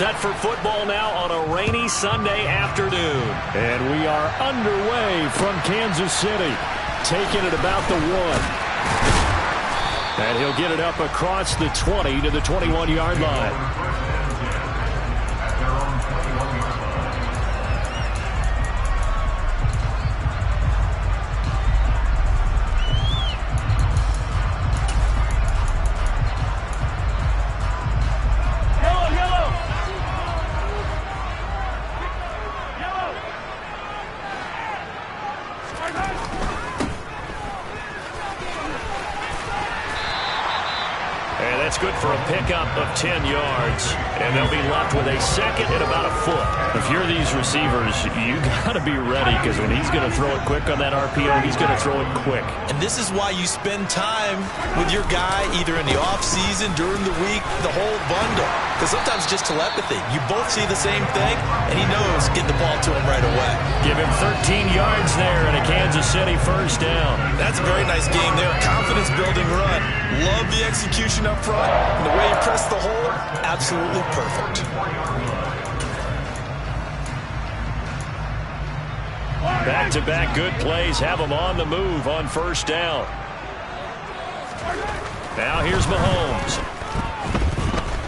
set for football now on a rainy Sunday afternoon. And we are underway from Kansas City. Taking it about the 1. And he'll get it up across the 20 to the 21-yard line. Good for a pickup of 10 yards, and they'll be left with a second and about a foot. If you're these receivers, you got to be ready, because when he's going to throw it quick on that RPO, he's going to throw it quick. And this is why you spend time with your guy either in the offseason, during the week, the whole bundle. Because sometimes just telepathy. You both see the same thing, and he knows get the ball to him right away. Give him 13 yards there and a Kansas City first down. That's a very nice game there. Confidence-building run. Love the execution up front. And the way he pressed the hole, absolutely perfect. Back-to-back good plays have him on the move on first down. Now here's Mahomes.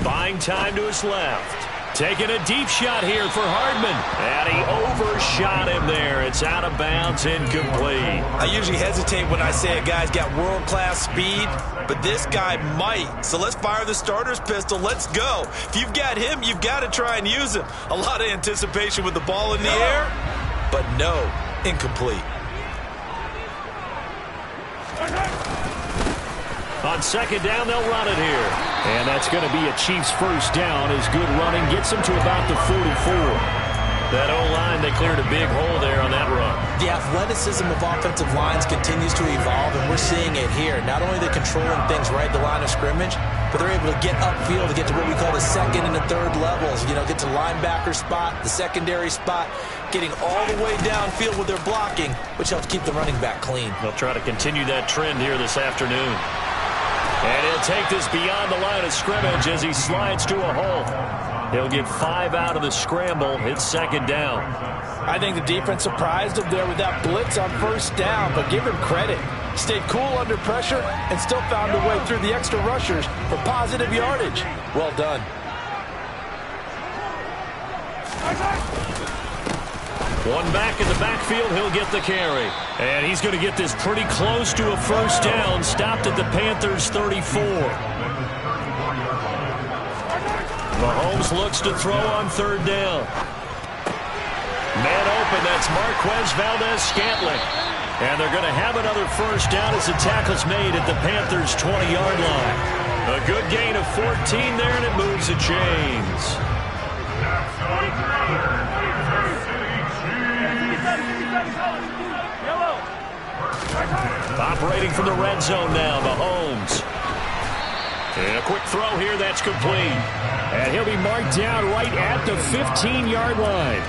Buying time to his left. Taking a deep shot here for Hardman. And he overshot him there. It's out of bounds, incomplete. I usually hesitate when I say a guy's got world-class speed, but this guy might. So let's fire the starter's pistol. Let's go. If you've got him, you've got to try and use him. A lot of anticipation with the ball in the air, but no, incomplete. On second down, they'll run it here. And that's going to be a Chiefs first down as good running gets them to about the 44. That O-line, they cleared a big hole there on that run. The athleticism of offensive lines continues to evolve, and we're seeing it here. Not only are they controlling things right at the line of scrimmage, but they're able to get upfield to get to what we call the second and the third levels. You know, get to linebacker spot, the secondary spot, getting all the way downfield with their blocking, which helps keep the running back clean. They'll try to continue that trend here this afternoon. And he'll take this beyond the line of scrimmage as he slides to a hole. He'll get 5 out of the scramble. It's second down. I think the defense surprised him there with that blitz on first down, but give him credit. Stayed cool under pressure and still found a way through the extra rushers for positive yardage. Well done. One back in the backfield, he'll get the carry. And he's going to get this pretty close to a first down, stopped at the Panthers' 34. Mahomes looks to throw on third down. Man open, that's Marquez Valdez-Scantling. And they're going to have another first down as the tackle's made at the Panthers' 20-yard line. A good gain of 14 there, and it moves the chains. Operating from the red zone now, Mahomes. And a quick throw here, that's complete. And he'll be marked down right at the 15-yard line.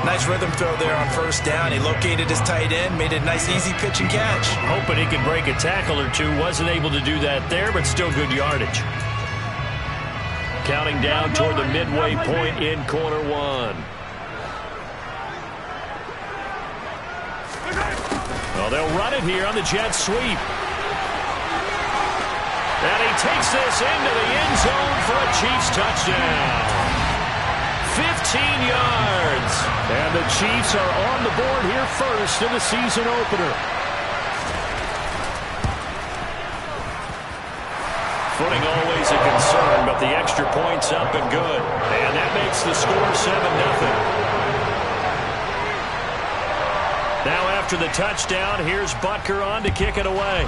Nice rhythm throw there on first down. He located his tight end, made a nice easy pitch and catch. Hoping he could break a tackle or two. Wasn't able to do that there, but still good yardage. Counting down toward the midway point in quarter one. Well, they'll run it here on the jet sweep. And he takes this into the end zone for a Chiefs touchdown. 15 yards. And the Chiefs are on the board here first in the season opener. Footing always a concern, but the extra point's up and good. And that makes the score 7-0. Now after the touchdown, here's Butker on to kick it away.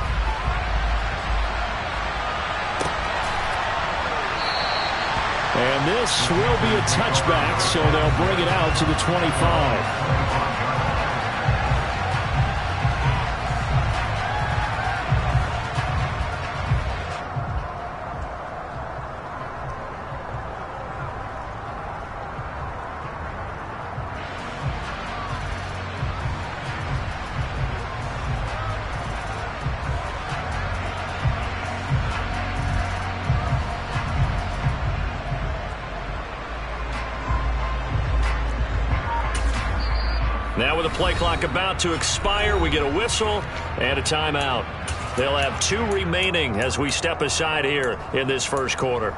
And this will be a touchback, so they'll bring it out to the 25. Now with the play clock about to expire, we get a whistle and a timeout. They'll have 2 remaining as we step aside here in this first quarter.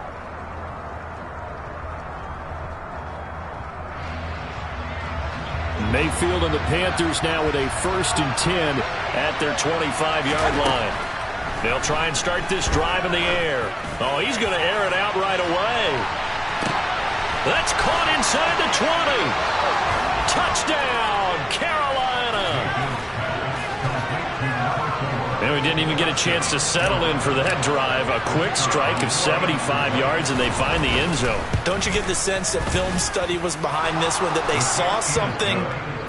Mayfield and the Panthers now with a 1st and 10 at their 25-yard line. They'll try and start this drive in the air. Oh, he's going to air it out right away. That's caught inside the 20. Touchdown, Carolina. And we didn't even get a chance to settle in for that drive. A quick strike of 75 yards, and they find the end zone. Don't you get the sense that film study was behind this one, that they saw something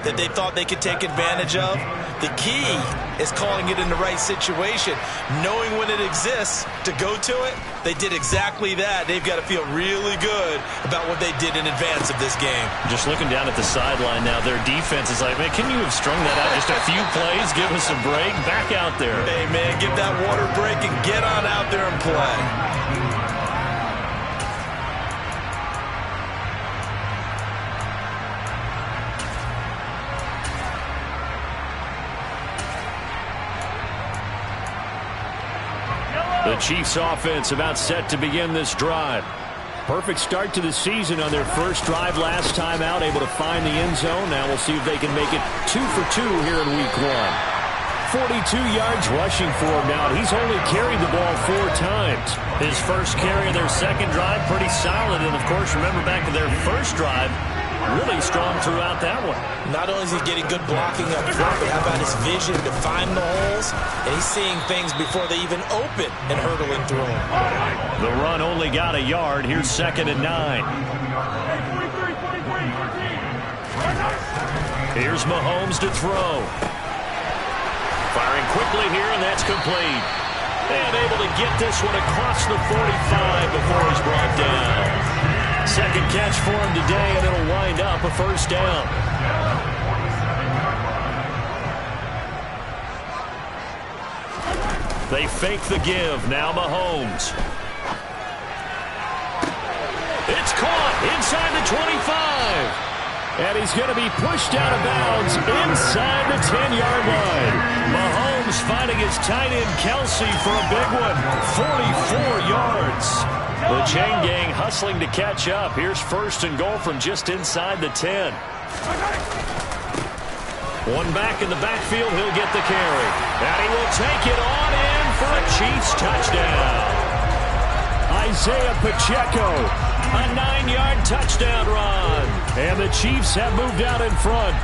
that they thought they could take advantage of? The key is calling it in the right situation, knowing when it exists to go to it. They did exactly that. They've got to feel really good about what they did in advance of this game. Just looking down at the sideline now, their defense is like, man, can you have strung that out just a few plays? Give us a break. Back out there. Hey, man, give that water break and get on out there and play. The Chiefs offense about set to begin this drive. Perfect start to the season on their first drive last time out, able to find the end zone. Now we'll see if they can make it 2 for 2 here in week 1. 42 yards rushing for him now. He's only carried the ball 4 times. His first carry of their second drive, pretty solid. And, of course, remember back to their first drive, really strong throughout that one. Not only is he getting good blocking up front, but how about his vision to find the holes? And he's seeing things before they even open and hurdling through them. The run only got a yard. Here's 2nd and 9. Here's Mahomes to throw. Firing quickly here, and that's complete. And able to get this one across the 45 before he's brought down. Second catch for him today, and it'll wind up a first down. They fake the give. Now Mahomes. It's caught inside the 25. And he's going to be pushed out of bounds inside the 10-yard line. Mahomes finding his tight end Kelsey for a big one. 44 yards. The chain gang hustling to catch up. Here's 1st and goal from just inside the 10. One back in the backfield. He'll get the carry. And he will take it on in for a Chiefs touchdown. Isaiah Pacheco. A 9-yard touchdown run. And the Chiefs have moved out in front.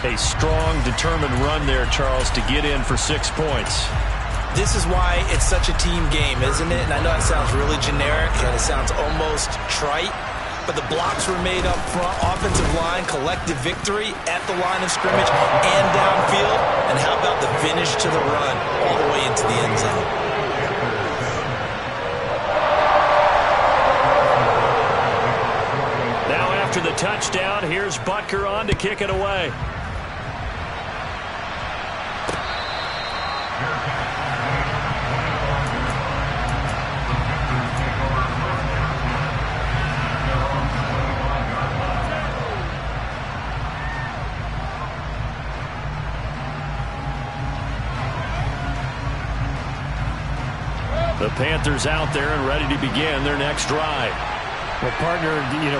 A strong, determined run there, Charles, to get in for 6 points. This is why it's such a team game, isn't it? And I know it sounds really generic and it sounds almost trite, but the blocks were made up front, offensive line, collective victory at the line of scrimmage and downfield. And how about the finish to the run all the way into the end zone? Now after the touchdown, here's Butker on to kick it away. The Panthers out there and ready to begin their next drive. Well, partner,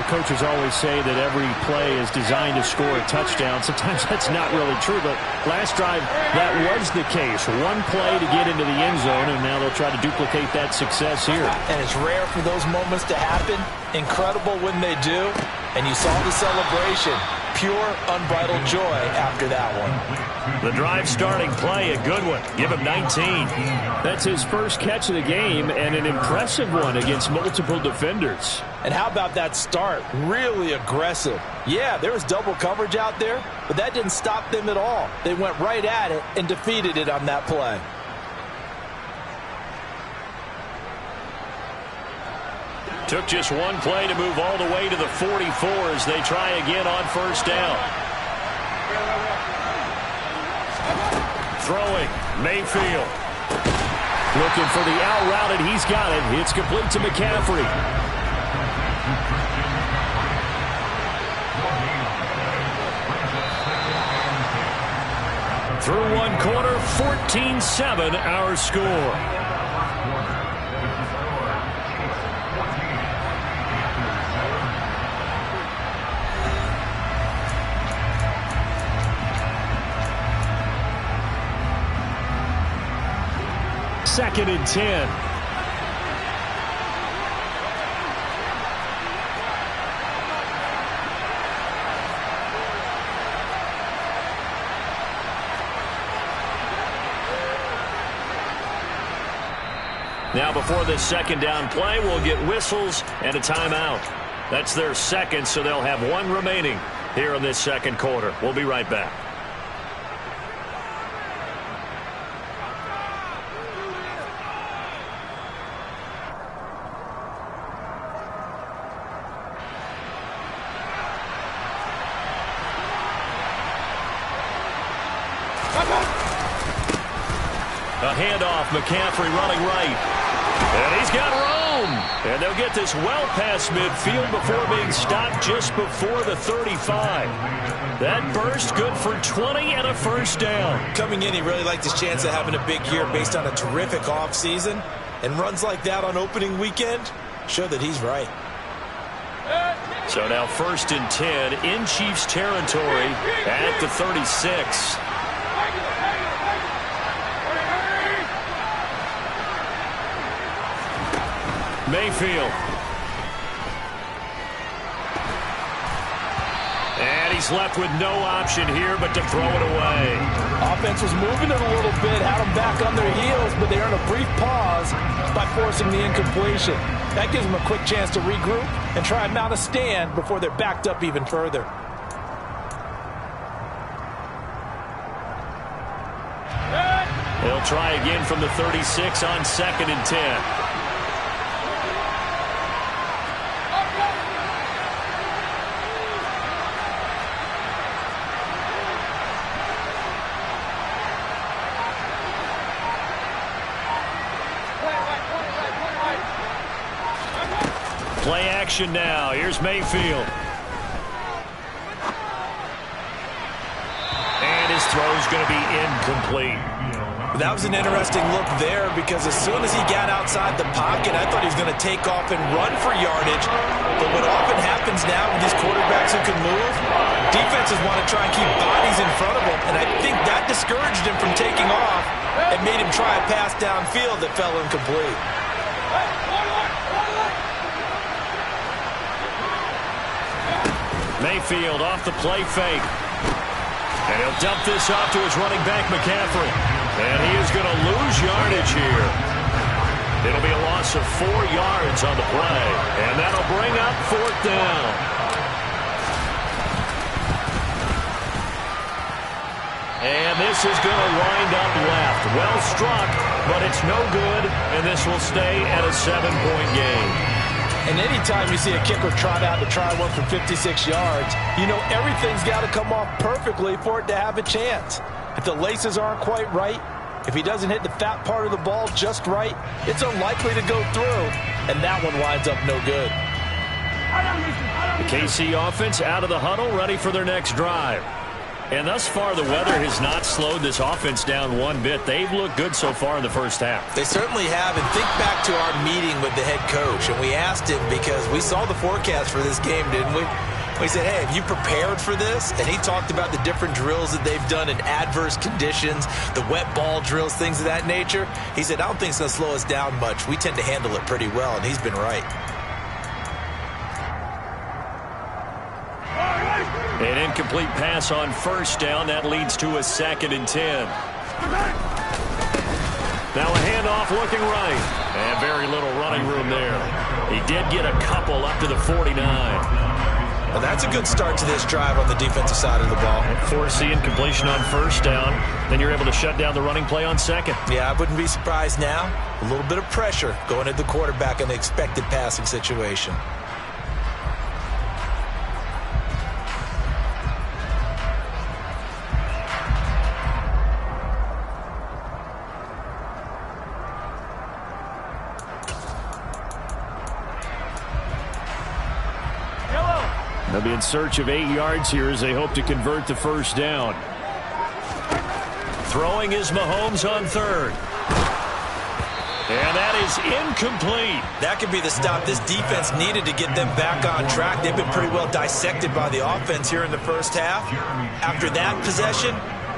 coaches always say that every play is designed to score a touchdown. Sometimes that's not really true, but last drive, that was the case. One play to get into the end zone, and now they'll try to duplicate that success here. And it's rare for those moments to happen. Incredible when they do. And you saw the celebration. Pure, unbridled joy after that one. The drive starting play, a good one. Give him 19. That's his first catch of the game, and an impressive one against multiple defenders. And how about that start? Really aggressive. Yeah, there was double coverage out there, but that didn't stop them at all. They went right at it and defeated it on that play. Took just one play to move all the way to the 44 as they try again on first down. Throwing, Mayfield. Looking for the out route, and he's got it. It's complete to McCaffrey. Through one quarter, 14-7 our score. Second and 10. Now before this second down play, we'll get whistles and a timeout. That's their second, so they'll have one remaining here in this second quarter. We'll be right back. A handoff, McCaffrey running right. And he's got room. And they'll get this well past midfield before being stopped just before the 35. That burst good for 20 and a first down. Coming in, he really liked his chance of having a big year based on a terrific offseason. And runs like that on opening weekend show that he's right. So now first and 10 in Chiefs territory at the 36. Mayfield. And he's left with no option here but to throw it away. Offense was moving it a little bit, had them back on their heels, but they earned a brief pause by forcing the incompletion. That gives them a quick chance to regroup and try and mount a stand before they're backed up even further. They'll try again from the 36 on second and 10. Play action now. Here's Mayfield. And his throw's going to be incomplete. That was an interesting look there because as soon as he got outside the pocket, I thought he was going to take off and run for yardage. But what often happens now with these quarterbacks who can move, defenses want to try and keep bodies in front of them. And I think that discouraged him from taking off and made him try a pass downfield that fell incomplete. Mayfield off the play fake. And he'll dump this off to his running back, McCaffrey. And he is going to lose yardage here. It'll be a loss of 4 yards on the play. And that'll bring up fourth down. And this is going to wind up left. Well struck, but it's no good. And this will stay at a 7-point game. And anytime you see a kicker trot out to try one for 56 yards, you know everything's got to come off perfectly for it to have a chance. If the laces aren't quite right, if he doesn't hit the fat part of the ball just right, it's unlikely to go through, and that one winds up no good. The KC offense out of the huddle, ready for their next drive. And thus far, the weather has not slowed this offense down one bit. They've looked good so far in the first half. They certainly have. And think back to our meeting with the head coach. And we asked him because we saw the forecast for this game, didn't we? We said, hey, have you prepared for this? And he talked about the different drills that they've done in adverse conditions, the wet ball drills, things of that nature. He said, I don't think it's going to slow us down much. We tend to handle it pretty well, and he's been right. An incomplete pass on first down. That leads to a second and 10. Now a handoff looking right. And very little running room there. He did get a couple up to the 49. Well, that's a good start to this drive on the defensive side of the ball. Force the incompletion on first down. Then you're able to shut down the running play on second. Yeah, I wouldn't be surprised now. A little bit of pressure going at the quarterback in the expected passing situation. They'll be in search of 8 yards here as they hope to convert the first down. Throwing is Mahomes on third. And that is incomplete. That could be the stop this defense needed to get them back on track. They've been pretty well dissected by the offense here in the first half. After that possession,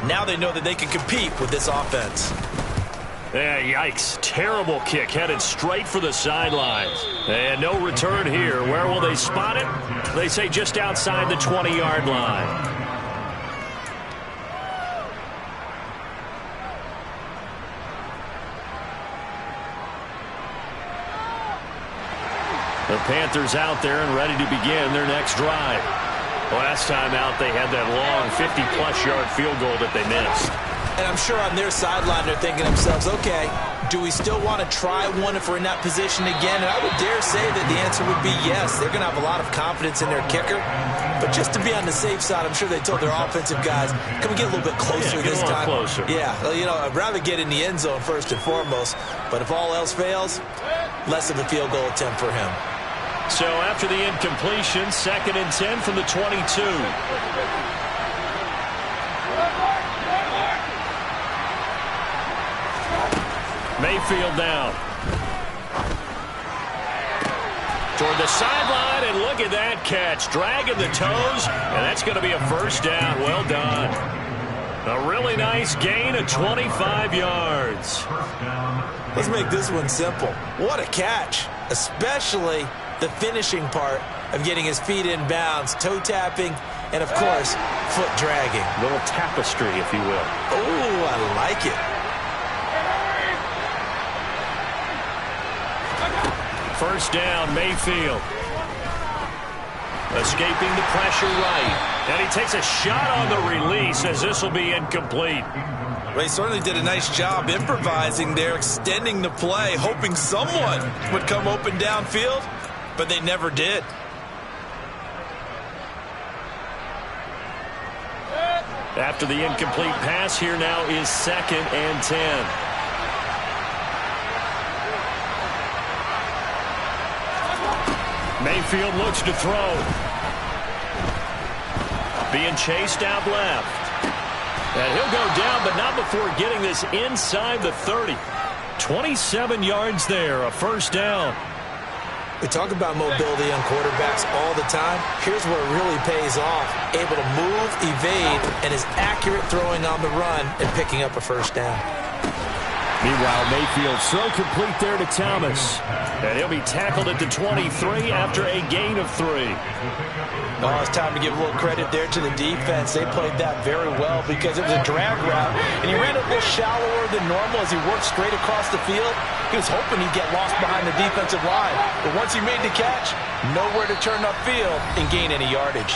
now they know that they can compete with this offense. Yeah, yikes. Terrible kick headed straight for the sidelines. And no return here. Where will they spot it? They say just outside the 20-yard line. The Panthers out there and ready to begin their next drive. Last time out, they had that long 50-plus yard field goal that they missed. And I'm sure on their sideline they're thinking to themselves, okay, do we still want to try one if we're in that position again? And I would dare say that the answer would be yes. They're going to have a lot of confidence in their kicker. But just to be on the safe side, I'm sure they told their offensive guys, can we get a little bit closer this time? Closer. Yeah, you know, I'd rather get in the end zone first and foremost. But if all else fails, less of a field goal attempt for him. So after the incompletion, 2nd and 10 from the 22. Mayfield down. Toward the sideline, and look at that catch. Dragging the toes, and that's going to be a first down. Well done. A really nice gain of 25 yards. Let's make this one simple. What a catch, especially the finishing part of getting his feet in bounds, toe tapping, and, of course, foot dragging. A little tapestry, if you will. Oh, I like it. First down, Mayfield. Escaping the pressure right. And he takes a shot on the release as this will be incomplete. Well, he certainly did a nice job improvising there, extending the play, hoping someone would come open downfield, but they never did. After the incomplete pass, here now is 2nd and 10. Mayfield looks to throw. Being chased out left. And he'll go down, but not before getting this inside the 30. 27 yards there, a first down. We talk about mobility on quarterbacks all the time. Here's where it really pays off. Able to move, evade, and is accurate throwing on the run and picking up a first down. Meanwhile, Mayfield so complete there to Thomas. And he'll be tackled at the 23 after a gain of 3. Oh, it's time to give a little credit there to the defense. They played that very well because it was a drag route, and he ran it a little shallower than normal as he worked straight across the field. He was hoping he'd get lost behind the defensive line, but once he made the catch, nowhere to turn upfield and gain any yardage.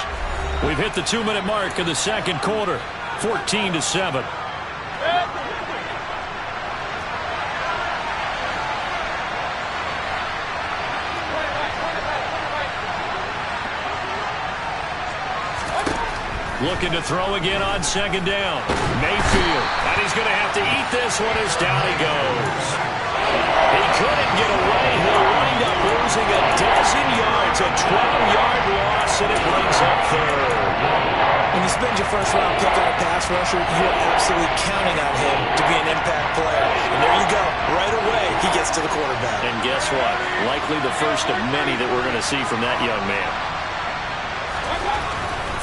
We've hit the 2-minute mark of the second quarter, 14-7. Looking to throw again on 2nd down. Mayfield. And he's going to have to eat this one as down he goes. He couldn't get away. He'll wind up losing a dozen yards. A 12-yard loss, and it brings up 3rd. When you spend your first-round pick on a pass rusher, you are absolutely counting on him to be an impact player. And there you go. Right away, he gets to the quarterback. And guess what? Likely the first of many that we're going to see from that young man.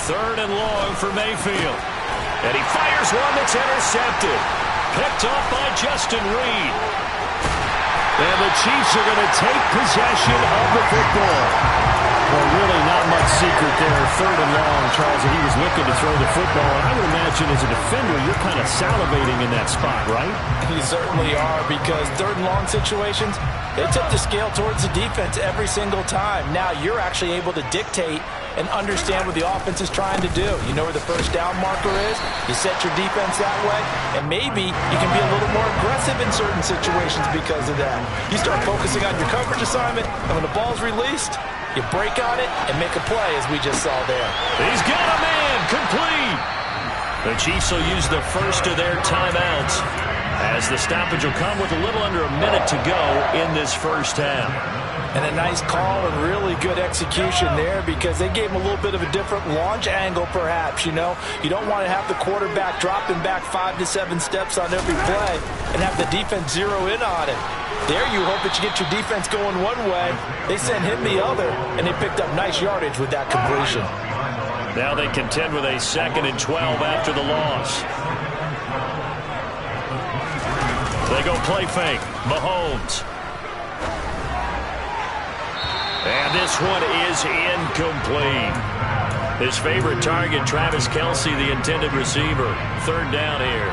3rd and long for Mayfield. And he fires one that's intercepted. Picked off by Justin Reed. And the Chiefs are going to take possession of the football. Well, really not much secret there. 3rd and long, Charles, and he was looking to throw the football. And I would imagine as a defender, you're kind of salivating in that spot, right? You certainly are, because 3rd and long situations, they tip the scale towards the defense every single time. Now you're actually able to dictate and understand what the offense is trying to do. You know where the first down marker is. You set your defense that way, and maybe you can be a little more aggressive in certain situations because of that. You start focusing on your coverage assignment, and when the ball's released, you break on it and make a play, as we just saw there. He's got a man, complete. The Chiefs will use the first of their timeouts, as the stoppage will come with a little under a minute to go in this first half. And a nice call and really good execution there because they gave him a little bit of a different launch angle perhaps, you know. You don't want to have the quarterback dropping back 5 to 7 steps on every play and have the defense zero in on it. There you hope that you get your defense going one way. They sent him the other, and they picked up nice yardage with that completion. Now they contend with a 2nd and 12 after the loss. They go play fake. Mahomes. And this one is incomplete. His favorite target, Travis Kelce, the intended receiver. 3rd down here.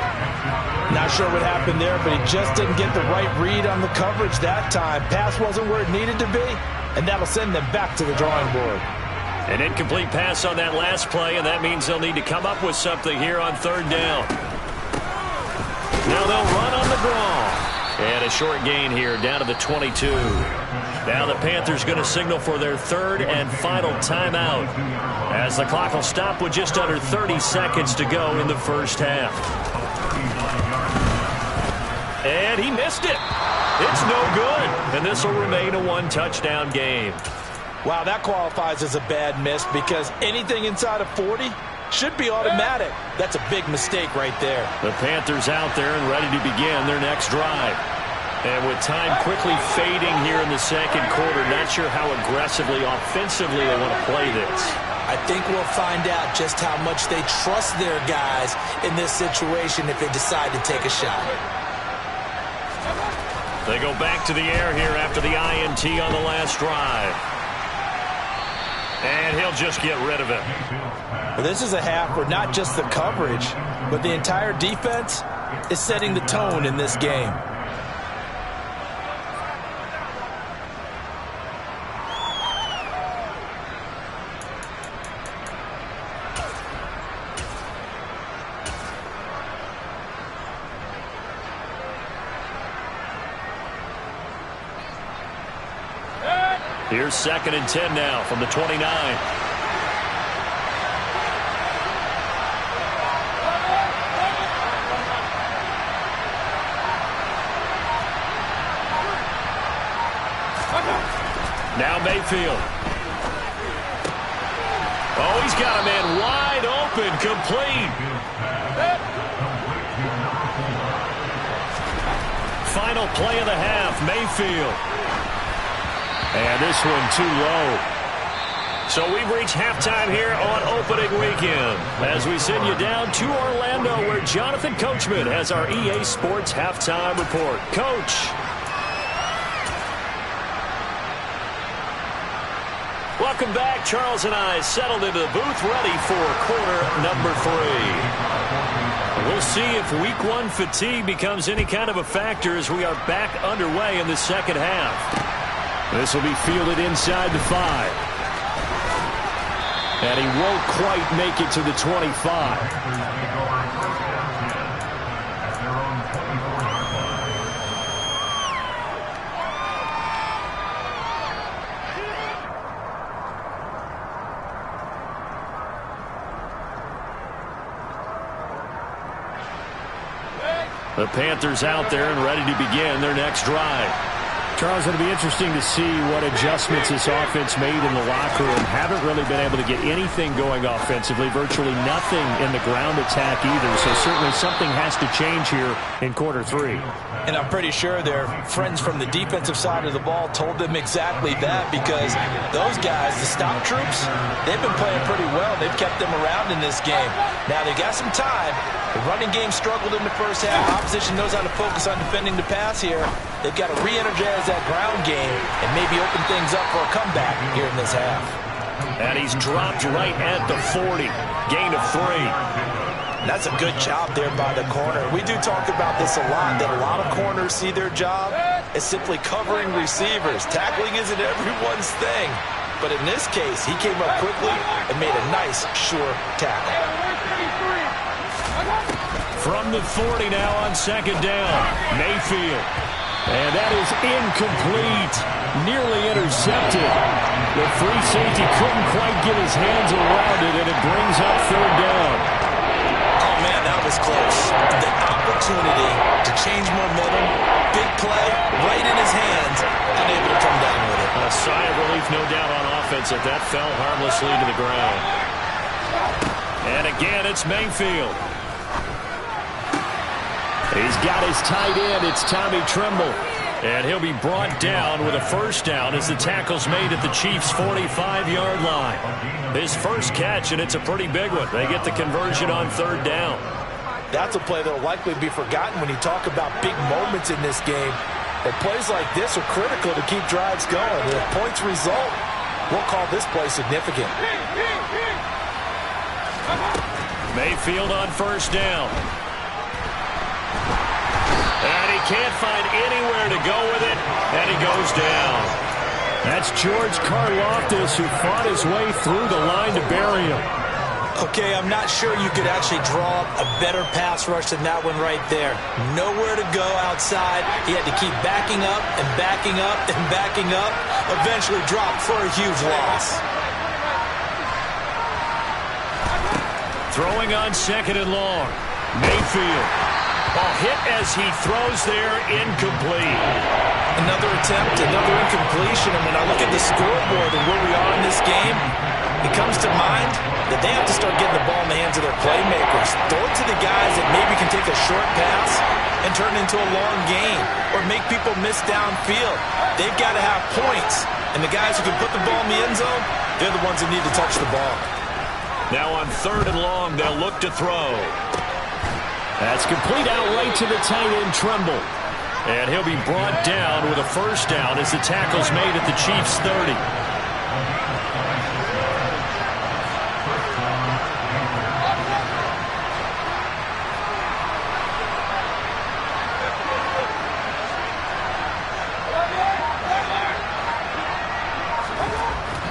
Not sure what happened there, but he just didn't get the right read on the coverage that time. Pass wasn't where it needed to be, and that'll send them back to the drawing board. An incomplete pass on that last play, and that means they'll need to come up with something here on 3rd down. Now they'll run on the draw. And a short gain here down to the 22. Now the Panthers going to signal for their 3rd and final timeout as the clock will stop with just under 30 seconds to go in the first half. And he missed it. It's no good. And this will remain a 1-touchdown game. Wow, that qualifies as a bad miss because anything inside of 40 should be automatic. That's a big mistake right there. The Panthers out there and ready to begin their next drive. And with time quickly fading here in the 2nd quarter, not sure how aggressively, offensively they want to play this. I think we'll find out just how much they trust their guys in this situation if they decide to take a shot. They go back to the air here after the INT on the last drive. And he'll just get rid of it. Well, this is a half where not just the coverage, but the entire defense is setting the tone in this game. Here's 2nd and 10 now from the 29. Now Mayfield. Oh, he's got a man wide open, complete. Final play of the half, Mayfield. And this one too low. So we've reached halftime here on opening weekend as we send you down to Orlando where Jonathan Coachman has our EA Sports halftime report. Coach. Welcome back. Charles and I settled into the booth ready for quarter number 3. We'll see if week 1 fatigue becomes any kind of a factor as we are back underway in the 2nd half. This will be fielded inside the 5. And he won't quite make it to the 25. The Panthers out there and ready to begin their next drive. Charles, it'll be interesting to see what adjustments this offense made in the locker room. Haven't really been able to get anything going offensively, virtually nothing in the ground attack either. So certainly something has to change here in quarter 3. And I'm pretty sure their friends from the defensive side of the ball told them exactly that because those guys, the stop troops, they've been playing pretty well. They've kept them around in this game. Now they got some time. The running game struggled in the first half. Opposition knows how to focus on defending the pass here. They've got to re-energize that ground game and maybe open things up for a comeback here in this half. And he's dropped right at the 40. Gain of 3. That's a good job there by the corner. We do talk about this a lot, that a lot of corners see their job as simply covering receivers. Tackling isn't everyone's thing. But in this case, he came up quickly and made a nice, sure tackle. From the 40 now on 2nd down, Mayfield. And that is incomplete. Nearly intercepted. The free safety couldn't quite get his hands around it, and it brings up 3rd down. Oh, man, that was close. The opportunity to change momentum, big play, right in his hands, unable to come down with it. sigh of relief, no doubt, on offense that that fell harmlessly to the ground. And again, it's Mayfield. He's got his tight end. It's Tommy Tremble. And he'll be brought down with a first down as the tackle's made at the Chiefs' 45-yard line. His first catch, and it's a pretty big one. They get the conversion on third down. That's a play that will likely be forgotten when you talk about big moments in this game. But plays like this are critical to keep drives going. If points result, we'll call this play significant. Mayfield on first down. And he can't find anywhere to go with it, and he goes down. That's George Karlaftis, who fought his way through the line to bury him. Okay, I'm not sure you could actually draw up a better pass rush than that one right there. Nowhere to go outside. He had to keep backing up and backing up and backing up. Eventually dropped for a huge loss. Throwing on second and long. Mayfield. A hit as he throws there, incomplete. Another attempt, another incompletion. And when I look at the scoreboard and where we are in this game, it comes to mind that they have to start getting the ball in the hands of their playmakers. Throw it to the guys that maybe can take a short pass and turn it into a long gain or make people miss downfield. They've got to have points. And the guys who can put the ball in the end zone, they're the ones that need to touch the ball. Now on third and long, they'll look to throw. That's complete out right to the tight end, Tremble. And he'll be brought down with a first down as the tackle's made at the Chiefs' 30.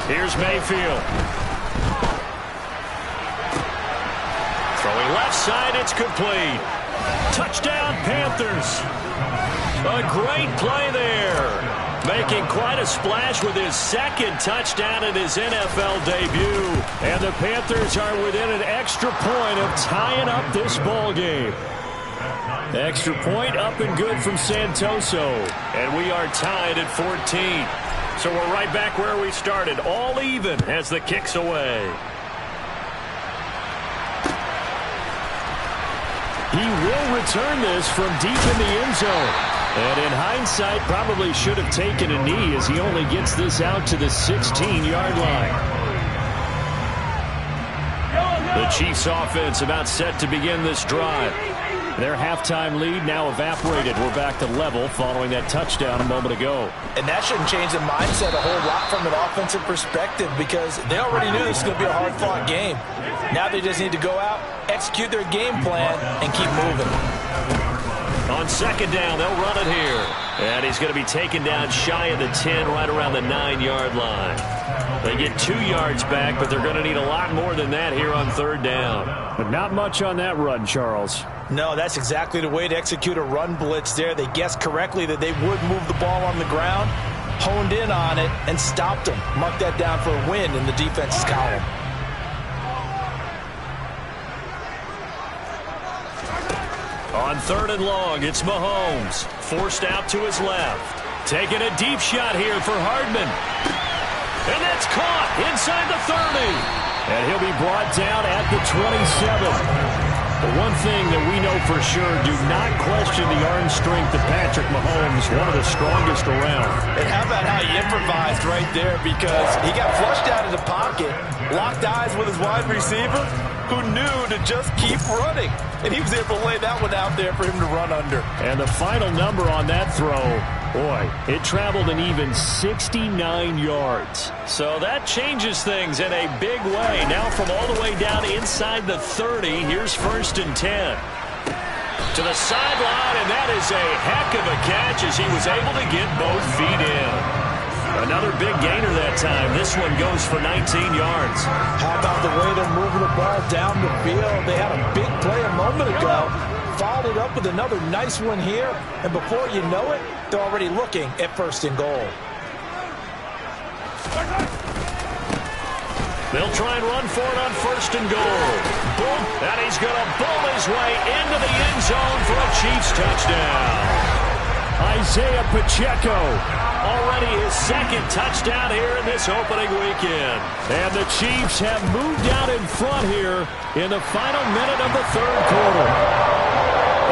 Here's Mayfield. Throwing left side, it's complete. Touchdown, Panthers. A great play there. Making quite a splash with his second touchdown in his NFL debut. And the Panthers are within an extra point of tying up this ball game. Extra point up and good from Santoso. And we are tied at 14. So we're right back where we started, all even as the kick's away. He will return this from deep in the end zone. And in hindsight, probably should have taken a knee as he only gets this out to the 16-yard line. The Chiefs offense about set to begin this drive. Their halftime lead now evaporated. We're back to level following that touchdown a moment ago. And that shouldn't change the mindset a whole lot from an offensive perspective because they already knew this was going to be a hard-fought game. Now they just need to go out, execute their game plan, and keep moving. On second down, they'll run it here. And he's going to be taken down shy of the 10, right around the 9-yard line. They get 2 yards back, but they're going to need a lot more than that here on third down. But not much on that run, Charles. No, that's exactly the way to execute a run blitz there. They guessed correctly that they would move the ball on the ground, honed in on it, and stopped them. Mark that down for a win in the defense's column. On third and long, it's Mahomes. Forced out to his left. Taking a deep shot here for Hardman. And that's caught inside the 30. And he'll be brought down at the 27. The one thing that we know for sure, do not question the arm strength of Patrick Mahomes, one of the strongest around. And how about how he improvised right there, because he got flushed out of the pocket, locked eyes with his wide receiver, who knew to just keep running. And he was able to lay that one out there for him to run under. And the final number on that throw, boy, it traveled an even 69 yards. So that changes things in a big way. Now from all the way down inside the 30, here's first and 10. To the sideline, and that is a heck of a catch as he was able to get both feet in. Another big gainer that time. This one goes for 19 yards. How about the way they're moving the ball down the field? They had a big play a moment ago. Followed it up with another nice one here. And before you know it, they're already looking at first and goal. They'll try and run for it on first and goal. Boom. And he's going to bull his way into the end zone for a Chiefs touchdown. Isaiah Pacheco. Already his second touchdown here in this opening weekend. And the Chiefs have moved out in front here in the final minute of the third quarter.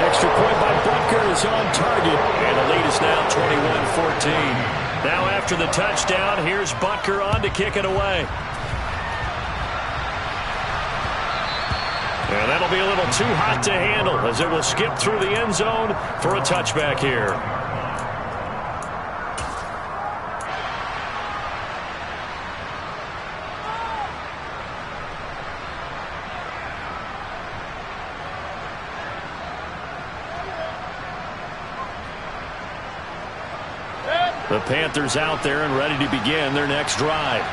Extra point by Butker is on target. And the lead is now 21-14. Now after the touchdown, here's Butker on to kick it away. And that'll be a little too hot to handle as it will skip through the end zone for a touchback here. The Panthers out there and ready to begin their next drive.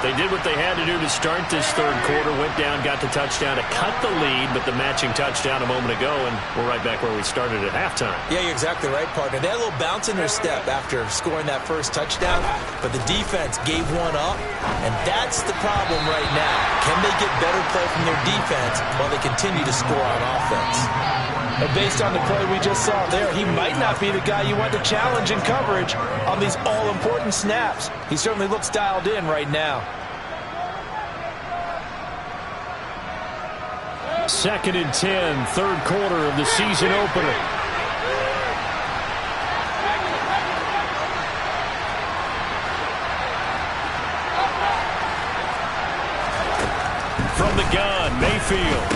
They did what they had to do to start this third quarter, went down, got the touchdown to cut the lead, but the matching touchdown a moment ago, and we're right back where we started at halftime. Yeah, you're exactly right, partner. They had a little bounce in their step after scoring that first touchdown, but the defense gave one up, and that's the problem right now. Can they get better play from their defense while they continue to score on offense? And based on the play we just saw there, he might not be the guy you want to challenge in coverage on these all-important snaps. He certainly looks dialed in right now. Second and 10, third quarter of the season opener. From the gun, Mayfield.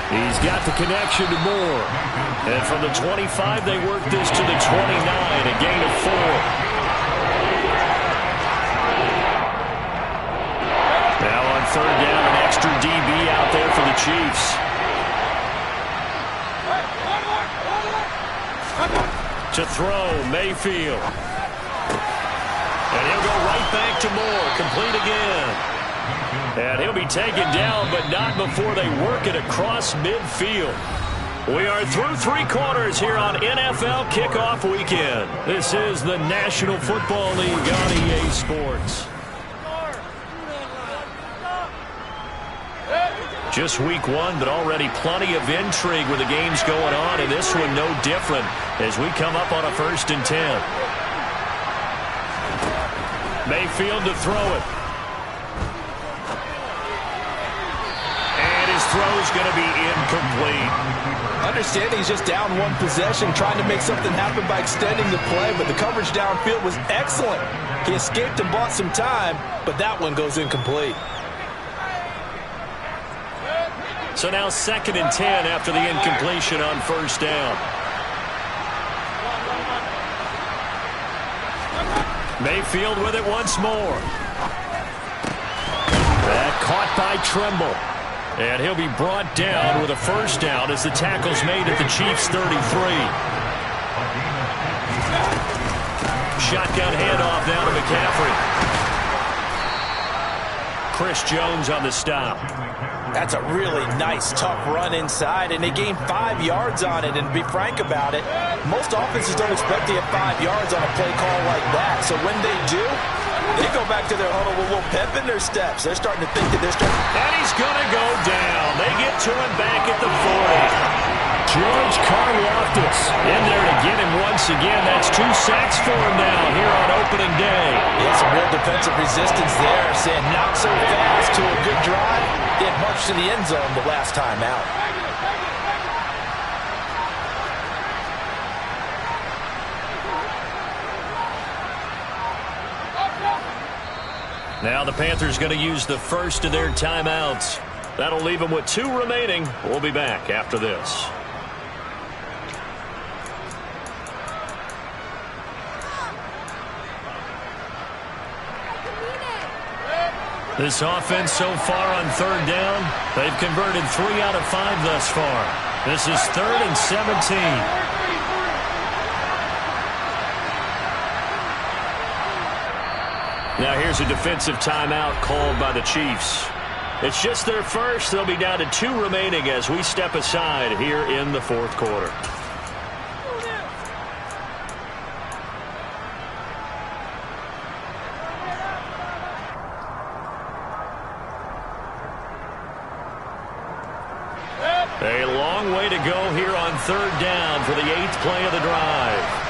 He's got the connection to Moore. And from the 25, they work this to the 29, a gain of 4. Now on third down, an extra DB out there for the Chiefs. To throw, Mayfield. And he'll go right back to Moore, complete again. And he'll be taken down, but not before they work it across midfield. We are through three quarters here on NFL Kickoff Weekend. This is the National Football League on EA Sports. Just week one, but already plenty of intrigue with the games going on, and this one no different as we come up on a 1st and 10. Mayfield to throw it. Throw's going to be incomplete. Understanding he's just down one possession, trying to make something happen by extending the play, but the coverage downfield was excellent. He escaped and bought some time, but that one goes incomplete. So now 2nd and 10 after the incompletion on first down. Mayfield with it once more. That caught by Tremble. And he'll be brought down with a first down as the tackle's made at the Chiefs' 33. Shotgun handoff now to McCaffrey. Chris Jones on the stop. That's a really nice, tough run inside, and they gained 5 yards on it. And to be frank about it, most offenses don't expect to get 5 yards on a play call like that. So when they do, they go back to their huddle with a little pep in their steps. They're starting to think that they're starting. And he's going to go down. They get to him back at the 40. George Karlaftis in there to get him once again. That's 2 sacks for him now here on opening day. Yeah, some real defensive resistance there. Saying not so fast to a good drive. Didn't march to the end zone the last time out. Now the Panthers going to use the first of their timeouts. That'll leave them with 2 remaining. We'll be back after this. This offense so far on third down, they've converted 3 out of 5 thus far. This is 3rd and 17. Now here's a defensive timeout called by the Chiefs. It's just their first. They'll be down to 2 remaining as we step aside here in the 4th quarter. A long way to go here on third down for the 8th play of the drive.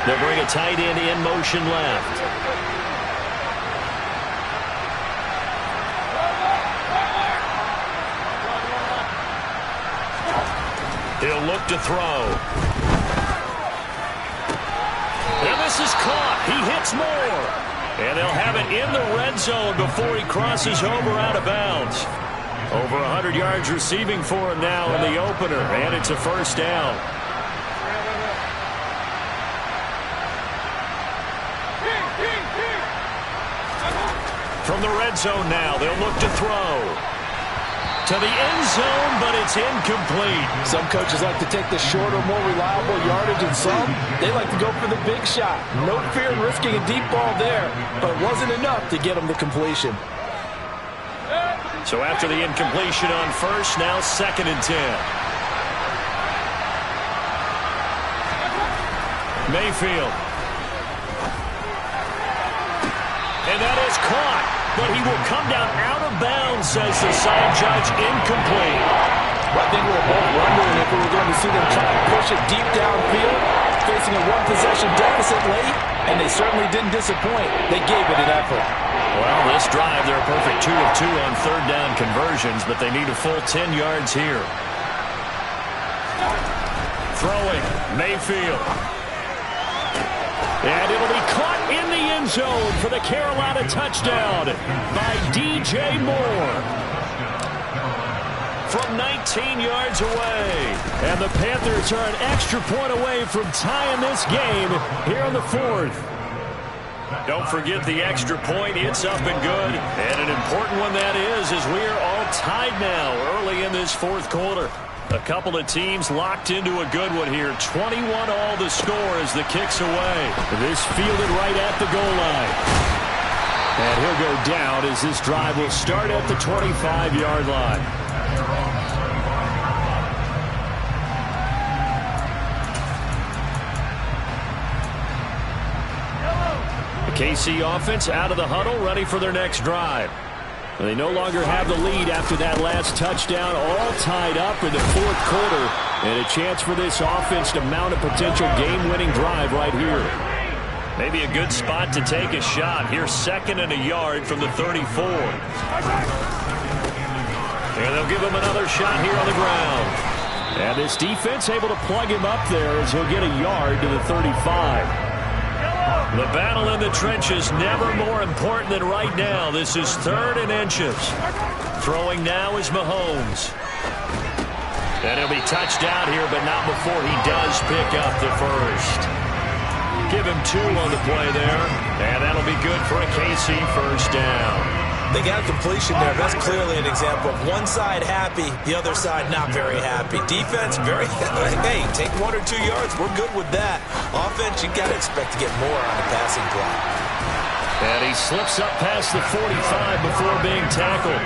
They'll bring it tight end in motion left. He'll look to throw. And this is caught. He hits more. And they'll have it in the red zone before he crosses over out of bounds. Over 100 yards receiving for him now in the opener. And it's a first down. From the red zone now, they'll look to throw. To the end zone, but it's incomplete. Some coaches like to take the shorter, more reliable yardage, and some, they like to go for the big shot. No fear in risking a deep ball there, but it wasn't enough to get him the completion. So after the incompletion on first, now 2nd and 10. Mayfield. And that is caught. But he will come down out of bounds, says the side judge, incomplete. Well, I think we were both wondering if we were going to see them try to push it deep downfield, facing a one-possession deficit late, and they certainly didn't disappoint. They gave it an effort. Well, this drive, they're a perfect 2 of 2 on third down conversions, but they need a full 10 yards here. Throwing, Mayfield. And it'll be caught in the end zone for the Carolina touchdown by DJ Moore. From 19 yards away. And the Panthers are an extra point away from tying this game here in the 4th. Don't forget the extra point. It's up and good. And an important one that is, as we are all tied now early in this 4th quarter. A couple of teams locked into a good one here. 21 all the score as the kick's away. This fielded right at the goal line. And he'll go down as this drive will start at the 25-yard line. The KC offense out of the huddle, ready for their next drive. They no longer have the lead after that last touchdown, all tied up in the 4th quarter, and a chance for this offense to mount a potential game-winning drive right here. Maybe a good spot to take a shot. Here's 2nd and a yard from the 34. And they'll give him another shot here on the ground. And this defense able to plug him up there as he'll get a yard to the 35. The battle in the trenches never more important than right now. This is 3rd and inches. Throwing now is Mahomes. And he'll be touched out here, but not before he does pick up the first. Give him 2 on the play there, and that'll be good for a KC first down. They got a completion there. That's clearly an example of one side happy, the other side not very happy. Defense, very, hey, take 1 or 2 yards. We're good with that. Offense, you got to expect to get more on the passing play. And he slips up past the 45 before being tackled.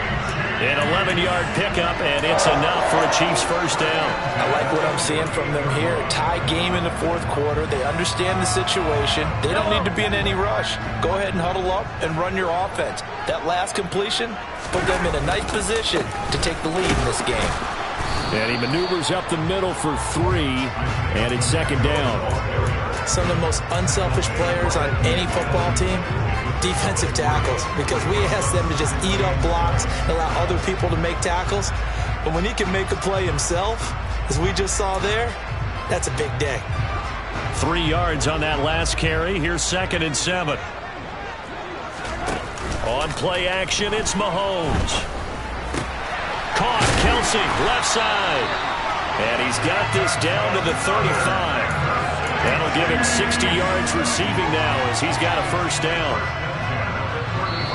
An 11-yard pickup, and it's enough for a Chiefs first down. I like what I'm seeing from them here. Tie game in the 4th quarter. They understand the situation. They don't need to be in any rush. Go ahead and huddle up and run your offense. That last completion put them in a nice position to take the lead in this game. And he maneuvers up the middle for 3, and it's 2nd down. Some of the most unselfish players on any football team, defensive tackles, because we ask them to just eat up blocks, allow other people to make tackles. But when he can make a play himself, as we just saw there, that's a big day. 3 yards on that last carry. Here's 2nd and 7. On play action, it's Mahomes. Caught, Kelsey, left side. And he's got this down to the 35. That'll give him 60 yards receiving now as he's got a first down.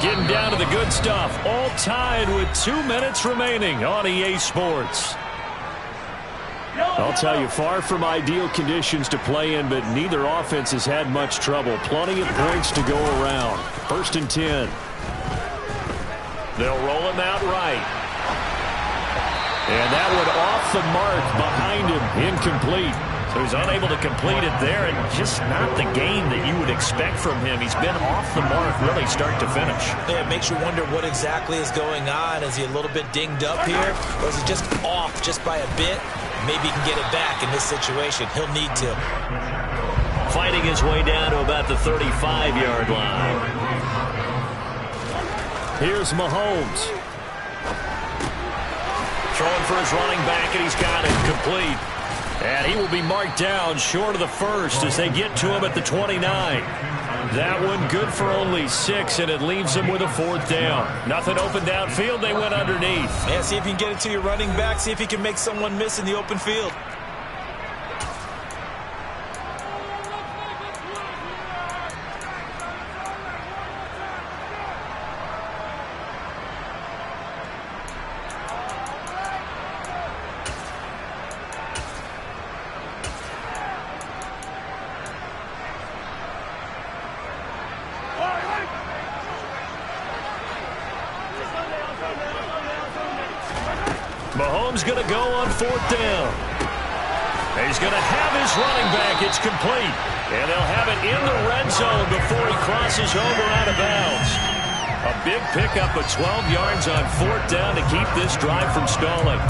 Getting down to the good stuff. All tied with 2 minutes remaining on EA Sports. I'll tell you, far from ideal conditions to play in, but neither offense has had much trouble. Plenty of points to go around. 1st and 10. They'll roll him out right. And that one off the mark behind him. Incomplete. So he's unable to complete it there, and just not the game that you would expect from him. He's been off the mark really start to finish. Yeah, it makes you wonder what exactly is going on. Is he a little bit dinged up here, or is he just off just by a bit? Maybe he can get it back in this situation. He'll need to. fighting his way down to about the 35-yard line. Here's Mahomes. Throwing for his running back, and he's got it complete. And he will be marked down short of the first as they get to him at the 29. That one good for only 6, and it leaves them with a 4th down. Nothing open downfield. They went underneath. Yeah, see if you can get it to your running back. See if you can make someone miss in the open field. Mahomes going to go on 4th down. He's going to have his running back. It's complete. And they'll have it in the red zone before he crosses over out of bounds. A big pickup of 12 yards on 4th down to keep this drive from stalling.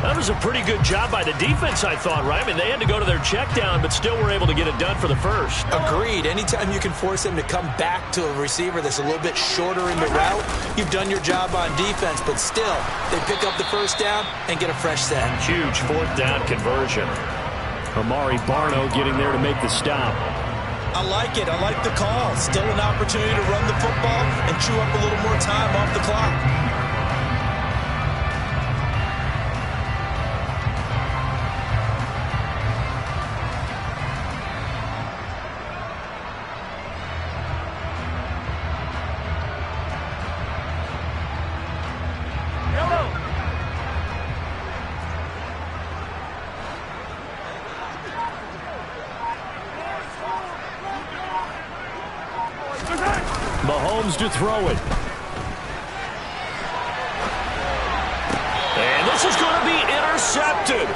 That was a pretty good job by the defense, I thought, right? I mean, they had to go to their check down, but still were able to get it done for the first. Agreed. Anytime you can force him to come back to a receiver that's a little bit shorter in the route, you've done your job on defense, but still, they pick up the first down and get a fresh set. Huge 4th down conversion. Amari Barno getting there to make the stop. I like it. I like the call. Still an opportunity to run the football and chew up a little more time off the clock. Mahomes to throw it. And this is going to be intercepted.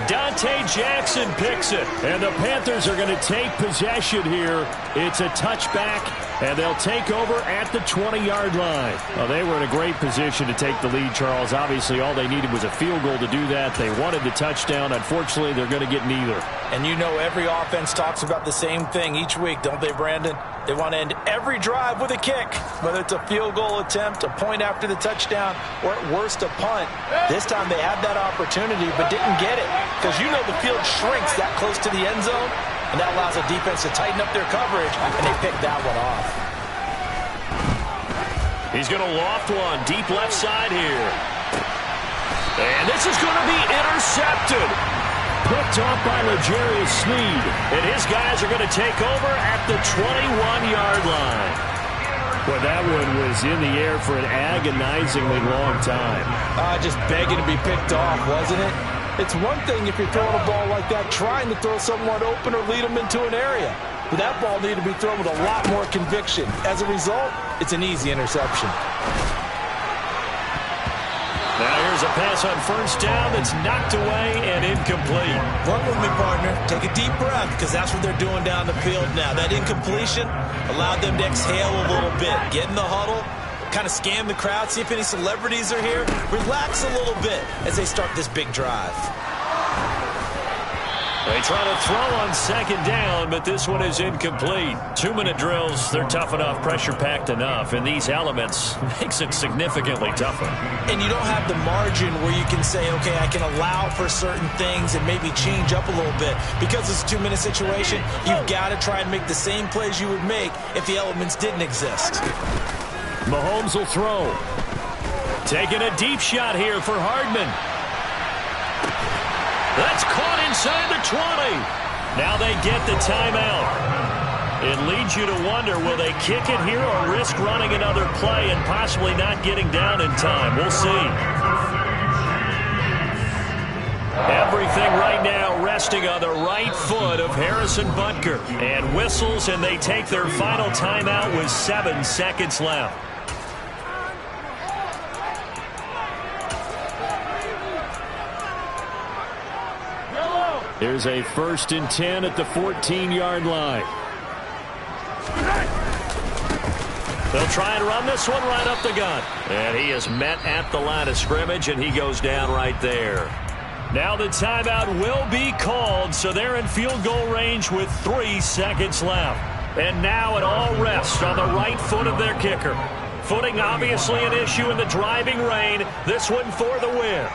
Dante Jackson picks it. And the Panthers are going to take possession here. It's a touchback, and they'll take over at the 20-yard line. Well, they were in a great position to take the lead, Charles. Obviously, all they needed was a field goal to do that. They wanted the touchdown. Unfortunately, they're going to get neither. And you know every offense talks about the same thing each week, don't they, Brandon? They want to end every drive with a kick, whether it's a field goal attempt, a point after the touchdown, or at worst a punt. This time they had that opportunity but didn't get it because you know the field shrinks that close to the end zone, and that allows a defense to tighten up their coverage, and they picked that one off. He's going to loft one deep left side here. And this is going to be intercepted. Picked off by L'Jarius Sneed. And his guys are going to take over at the 21-yard line. Well, that one was in the air for an agonizingly long time. Just begging to be picked off, wasn't it? It's one thing if you're throwing a ball like that, trying to throw someone open or lead them into an area. But that ball needed to be thrown with a lot more conviction. As a result, it's an easy interception. Now here's a pass on first down that's knocked away and incomplete. Run with me, partner. Take a deep breath because that's what they're doing down the field now. That incompletion allowed them to exhale a little bit. Get in the huddle, kind of scan the crowd, see if any celebrities are here. Relax a little bit as they start this big drive. They try to throw on second down, but this one is incomplete. 2-minute drills, they're tough enough, pressure-packed enough, and these elements makes it significantly tougher. And you don't have the margin where you can say, okay, I can allow for certain things and maybe change up a little bit. Because it's a 2-minute situation, you've got to try and make the same plays you would make if the elements didn't exist. Mahomes will throw. Taking a deep shot here for Hardman. That's caught inside the 20. Now they get the timeout. It leads you to wonder, will they kick it here or risk running another play and possibly not getting down in time? We'll see. Everything right now resting on the right foot of Harrison Butker. And whistles, and they take their final timeout with 7 seconds left. Here's a 1st and 10 at the 14-yard line. They'll try and run this one right up the gut. And he is met at the line of scrimmage, and he goes down right there. Now the timeout will be called, so they're in field goal range with 3 seconds left. And now it all rests on the right foot of their kicker. Footing obviously an issue in the driving rain. This one for the win.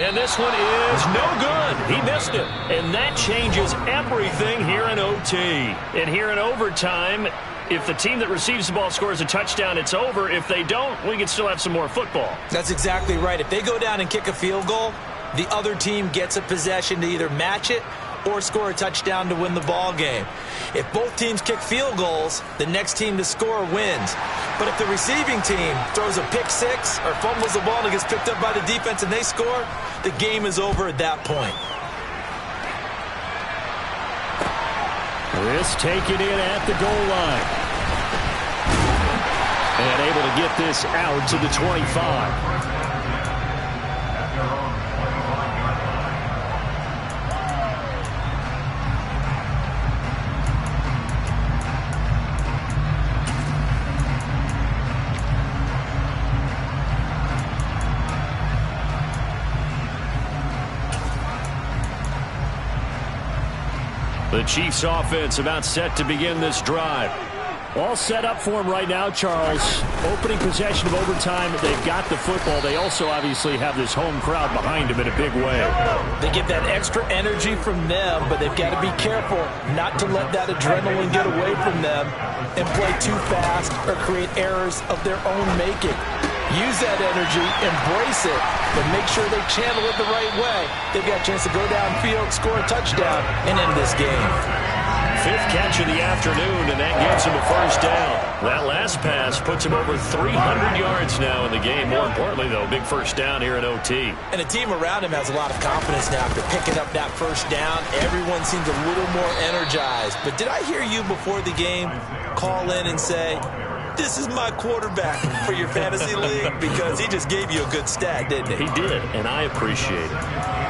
And this one is no good. He missed it. And that changes everything here in OT. And here in overtime, if the team that receives the ball scores a touchdown, it's over. If they don't, we can still have some more football. That's exactly right. If they go down and kick a field goal, the other team gets a possession to either match it or score a touchdown to win the ball game. If both teams kick field goals, the next team to score wins. But if the receiving team throws a pick six or fumbles the ball and gets picked up by the defense and they score, the game is over at that point. This taken in at the goal line. And able to get this out to the 25. The Chiefs offense about set to begin this drive. All set up for him right now, Charles. Opening possession of overtime. They've got the football. They also obviously have this home crowd behind them in a big way. They get that extra energy from them, but they've got to be careful not to let that adrenaline get away from them and play too fast or create errors of their own making. Use that energy, embrace it, but make sure they channel it the right way. They've got a chance to go downfield, score a touchdown, and end this game. 5th catch of the afternoon, and that gives him a first down. That last pass puts him over 300 yards now in the game. More importantly, though, big first down here in OT. And the team around him has a lot of confidence now after picking up that first down. Everyone seems a little more energized. But did I hear you before the game call in and say, this is my quarterback for your fantasy league? Because he just gave you a good stat, didn't he? He did, and I appreciate it.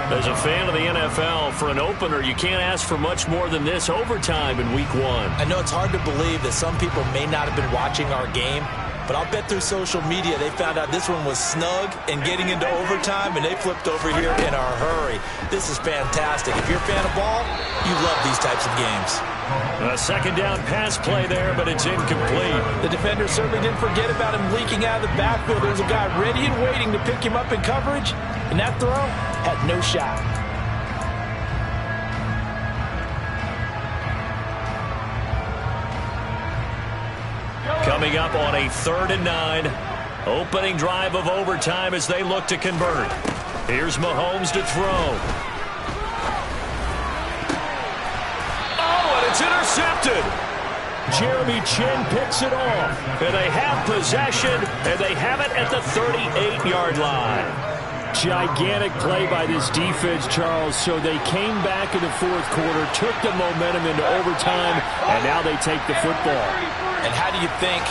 As a fan of the NFL, for an opener, you can't ask for much more than this overtime in Week 1. I know it's hard to believe that some people may not have been watching our game, but I'll bet through social media they found out this one was snug and getting into overtime, and they flipped over here in a hurry. This is fantastic. If you're a fan of ball, you love these types of games. A second down pass play there, but it's incomplete. The defender certainly didn't forget about him leaking out of the backfield. There's a guy ready and waiting to pick him up in coverage, and that throw had no shot. Coming up on a 3rd and 9. Opening drive of overtime as they look to convert. Here's Mahomes to throw. It's intercepted. Jeremy Chin picks it off. And they have possession, and they have it at the 38-yard line. Gigantic play by this defense, Charles. So they came back in the 4th quarter, took the momentum into overtime, and now they take the football. And how do you think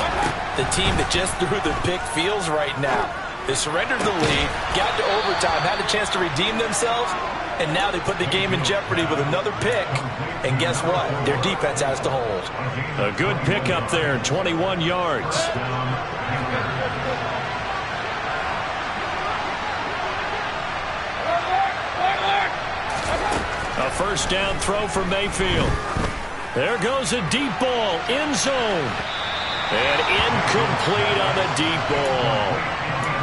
the team that just threw the pick feels right now? They surrendered the lead, got to overtime, had a chance to redeem themselves, and now they put the game in jeopardy with another pick. And guess what? Their defense has to hold. A good pickup there, 21 yards. A first down throw for Mayfield. There goes a deep ball, end zone. And incomplete on the deep ball.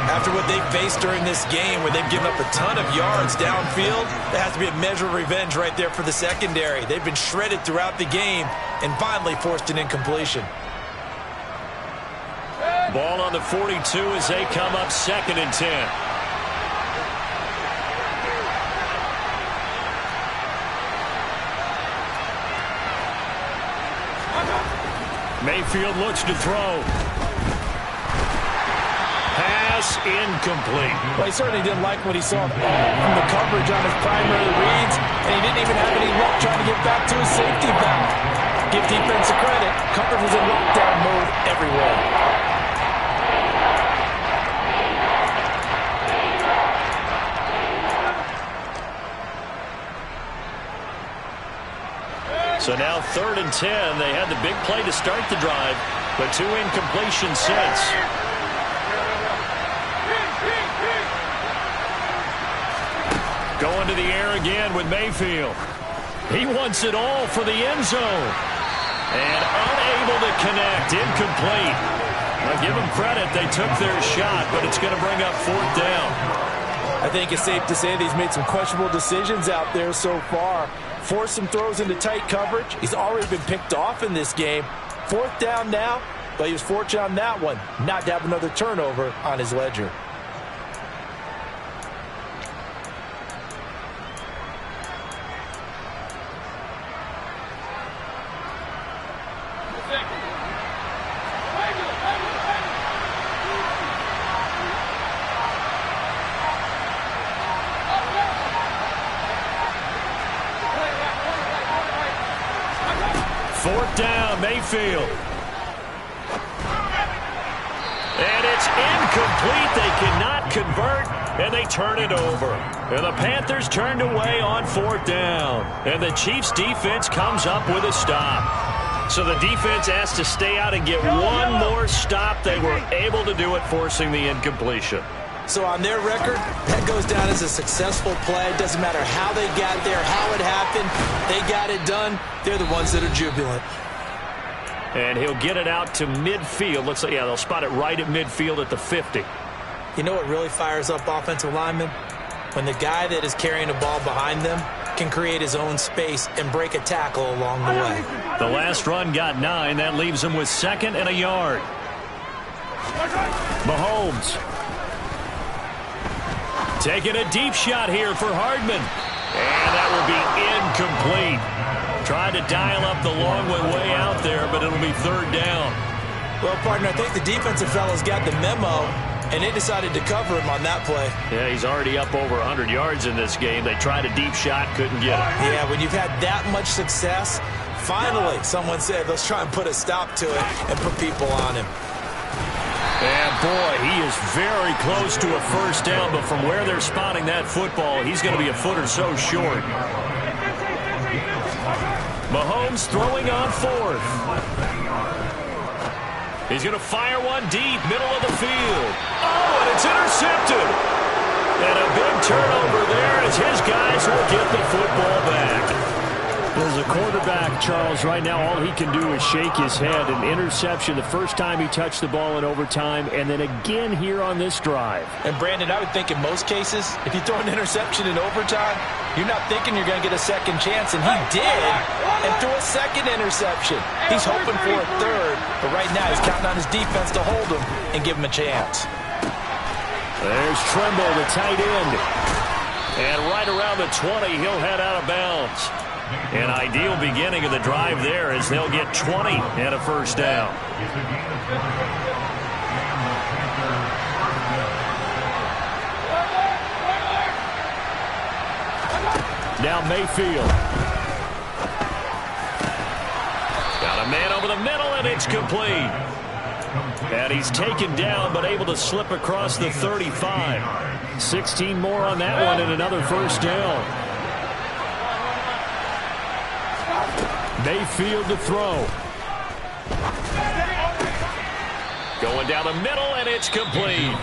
After what they faced during this game where they've given up a ton of yards downfield, there has to be a measure of revenge right there for the secondary. They've been shredded throughout the game and finally forced an incompletion. Ball on the 42 as they come up 2nd and 10. Mayfield looks to throw. Pass incomplete. Well, he certainly didn't like what he saw from the coverage on his primary reads, and he didn't even have any luck trying to get back to his safety valve. Give defense a credit. Coverage was in lockdown mode everywhere. So now 3rd and 10. They had the big play to start the drive, but 2 incompletions since. Going to the air again with Mayfield. He wants it all for the end zone. And unable to connect. Incomplete. I'll give them credit. They took their shot, but it's going to bring up 4th down. I think it's safe to say that he's made some questionable decisions out there so far. Forced some throws into tight coverage. He's already been picked off in this game. 4th down now, but he was fortunate on that one not to have another turnover on his ledger. Mayfield. And it's incomplete. They cannot convert, and they turn it over. And the Panthers turned away on 4th down. And the Chiefs defense comes up with a stop. So the defense has to stay out and get one more stop. They were able to do it, forcing the incompletion. So on their record, that goes down as a successful play. It doesn't matter how they got there, how it happened. They got it done. They're the ones that are jubilant. And he'll get it out to midfield. Looks like, yeah, they'll spot it right at midfield at the 50. You know what really fires up offensive linemen? When the guy that is carrying the ball behind them can create his own space and break a tackle along the way. The last run got 9. That leaves him with 2nd and a yard. Mahomes. Taking a deep shot here for Hardman. And that will be incomplete. Tried to dial up the long way out there, but it'll be 3rd down. Well, partner, I think the defensive fellows got the memo, and they decided to cover him on that play. Yeah, he's already up over 100 yards in this game. They tried a deep shot, couldn't get it. Yeah, when you've had that much success, finally someone said, let's try and put a stop to it and put people on him. And, boy, he is very close to a 1st down, but from where they're spotting that football, he's going to be a foot or so short. Mahomes throwing on 4th. He's going to fire one deep, middle of the field. Oh, and it's intercepted. And a big turnover there as his guys will get the football back. As a quarterback, Charles, right now all he can do is shake his head. An interception the first time he touched the ball in overtime, and then again here on this drive. And, Brandon, I would think in most cases, if you throw an interception in overtime, you're not thinking you're going to get a second chance, and he did, and threw a second interception. He's hoping for a 3rd, but right now he's counting on his defense to hold him and give him a chance. There's Tremble, the tight end. And right around the 20, he'll head out of bounds. An ideal beginning of the drive there as they'll get 20 and a 1st down. Now Mayfield. Got a man over the middle, and it's complete. And he's taken down, but able to slip across the 35. 16 more on that one and another 1st down. Mayfield to throw. Going down the middle, and it's complete.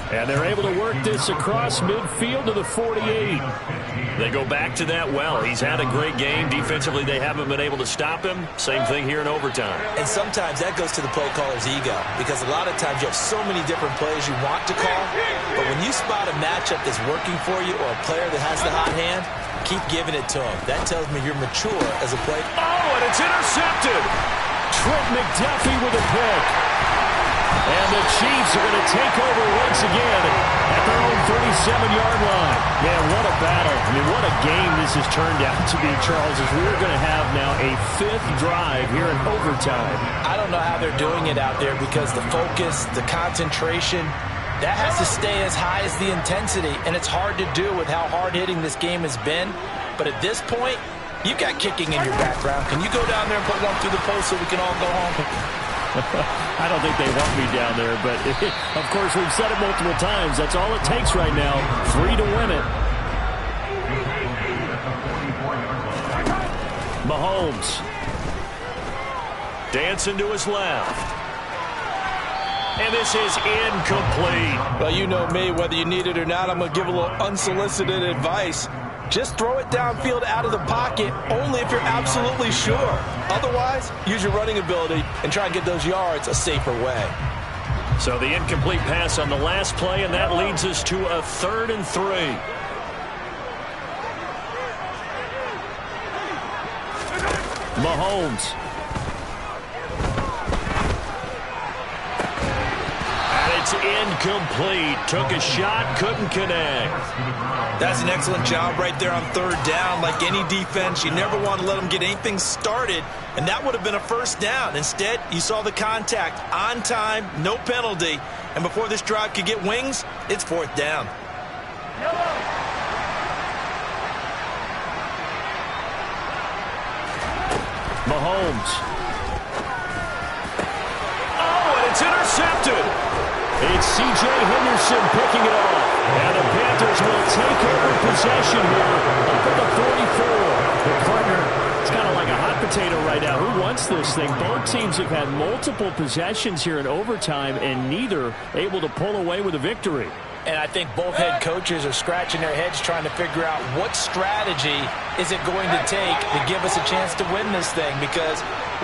And they're able to work this across midfield to the 48. They go back to that well. He's had a great game. Defensively, they haven't been able to stop him. Same thing here in overtime. And sometimes that goes to the play caller's ego, because a lot of times you have so many different plays you want to call, but when you spot a matchup that's working for you or a player that has the hot hand, keep giving it to him. That tells me you're mature as a player. Oh, and it's intercepted. Trent McDuffie with a pick. And the Chiefs are going to take over once again at their own 37-yard line. Man, what a battle. I mean, what a game this has turned out to be, Charles, as we're going to have now a 5th drive here in overtime. I don't know how they're doing it out there because the focus, the concentration, that has to stay as high as the intensity, and it's hard to do with how hard-hitting this game has been. But at this point, you've got kicking in your background. Can you go down there and put one through the post so we can all go home? I don't think they want me down there, but of course we've said it multiple times. That's all it takes right now. 3 to win it. Mahomes. Dancing to his left. And this is incomplete. Well, you know me, whether you need it or not, I'm going to give a little unsolicited advice. Just throw it downfield out of the pocket only if you're absolutely sure. Otherwise, use your running ability and try and get those yards a safer way. So the incomplete pass on the last play, and that leads us to a 3rd and 3. Mahomes. And it's incomplete. Took a shot, couldn't connect. That's an excellent job right there on 3rd down. Like any defense, you never want to let them get anything started, and that would have been a 1st down. Instead, you saw the contact on time, no penalty, and before this drive could get wings, it's 4th down. Mahomes. Oh, and it's intercepted. It's C.J. Henderson picking it off. And the Panthers will take over possession here up at the 44. The partner, it's kind of like a hot potato right now. Who wants this thing? Both teams have had multiple possessions here in overtime, and neither able to pull away with a victory. And I think both head coaches are scratching their heads trying to figure out what strategy is it going to take to give us a chance to win this thing, because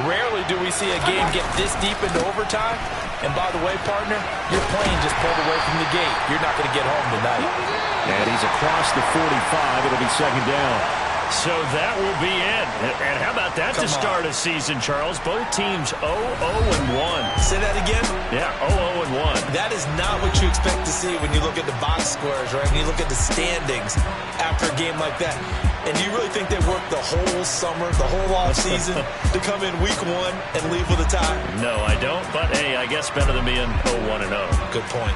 rarely do we see a game get this deep into overtime. And by the way, partner, your plane just pulled away from the gate. You're not going to get home tonight. And he's across the 45. It'll be 2nd down. So that will be it. And how about that to start a season, Charles? Both teams 0-0-1. Say that again? Yeah, 0-0-1. That is not what you expect to see when you look at the box scores, right? When you look at the standings after a game like that. And do you really think they worked the whole summer, the whole offseason to come in week 1 and leave with a tie? No, I don't. But, hey, I guess better than being 0-1-0. Good point.